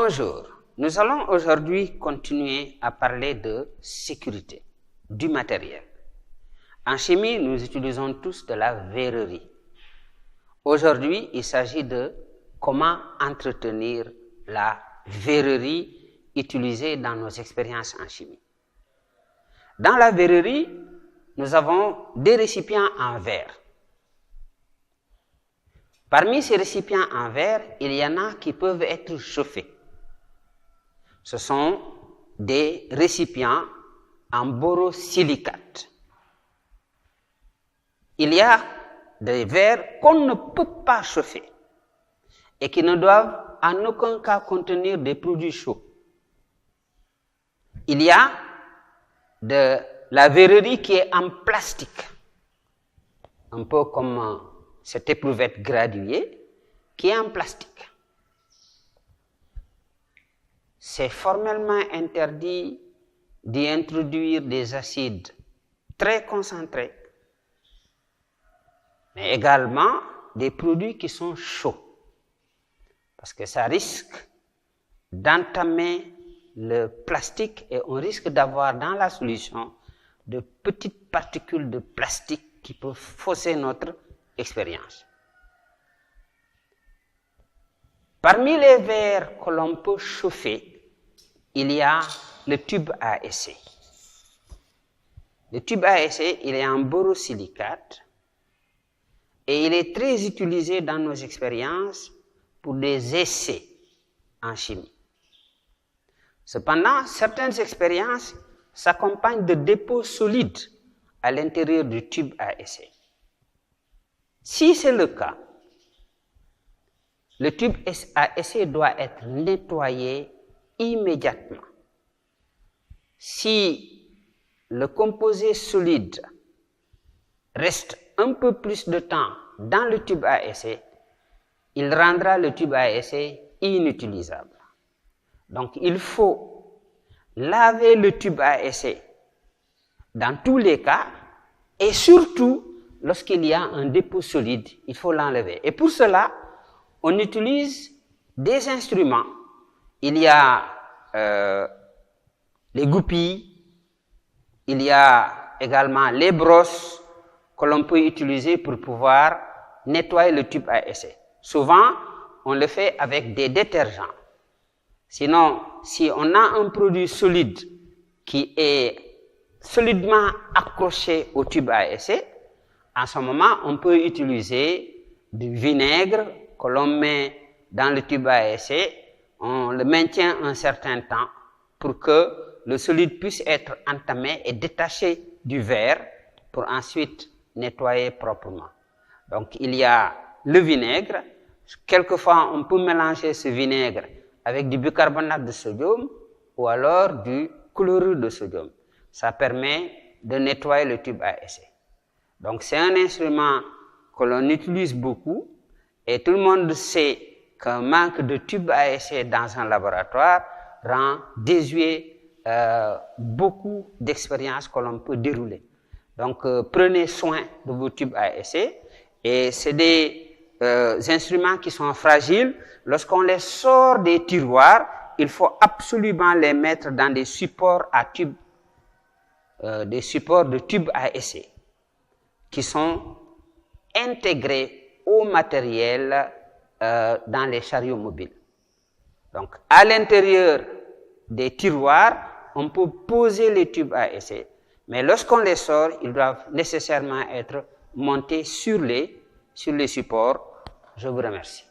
Bonjour, nous allons aujourd'hui continuer à parler de sécurité, du matériel. En chimie, nous utilisons tous de la verrerie. Aujourd'hui, il s'agit de comment entretenir la verrerie utilisée dans nos expériences en chimie. Dans la verrerie, nous avons des récipients en verre. Parmi ces récipients en verre, il y en a qui peuvent être chauffés. Ce sont des récipients en borosilicate. Il y a des verres qu'on ne peut pas chauffer et qui ne doivent en aucun cas contenir des produits chauds. Il y a de la verrerie qui est en plastique, un peu comme cette éprouvette graduée qui est en plastique. C'est formellement interdit d'y introduire des acides très concentrés, mais également des produits qui sont chauds, parce que ça risque d'entamer le plastique et on risque d'avoir dans la solution de petites particules de plastique qui peuvent fausser notre expérience. Parmi les verres que l'on peut chauffer, il y a le tube à essai. Le tube à essai, il est en borosilicate et il est très utilisé dans nos expériences pour des essais en chimie. Cependant, certaines expériences s'accompagnent de dépôts solides à l'intérieur du tube à essai. Si c'est le cas, le tube à essai doit être nettoyé immédiatement. Si le composé solide reste un peu plus de temps dans le tube à essai, il rendra le tube à essai inutilisable. Donc il faut laver le tube à essai dans tous les cas et surtout lorsqu'il y a un dépôt solide, il faut l'enlever. Et pour cela, on utilise des instruments. Il y a les goupilles, il y a également les brosses que l'on peut utiliser pour pouvoir nettoyer le tube à essai. Souvent, on le fait avec des détergents. Sinon, si on a un produit solide qui est solidement accroché au tube à essai, en ce moment, on peut utiliser du vinaigre que l'on met dans le tube à essai. On le maintient un certain temps pour que le solide puisse être entamé et détaché du verre pour ensuite nettoyer proprement. Donc, il y a le vinaigre. Quelquefois, on peut mélanger ce vinaigre avec du bicarbonate de sodium ou alors du chlorure de sodium. Ça permet de nettoyer le tube à essai. Donc, c'est un instrument que l'on utilise beaucoup et tout le monde sait qu'un manque de tube à essai dans un laboratoire rend désuet beaucoup d'expériences que l'on peut dérouler. Donc, prenez soin de vos tubes à essai et c'est des instruments qui sont fragiles. Lorsqu'on les sort des tiroirs, il faut absolument les mettre dans des supports à tubes, des supports de tubes à essai qui sont intégrés au matériel dans les chariots mobiles. Donc, à l'intérieur des tiroirs, on peut poser les tubes à essai, mais lorsqu'on les sort, ils doivent nécessairement être montés sur les supports. Je vous remercie.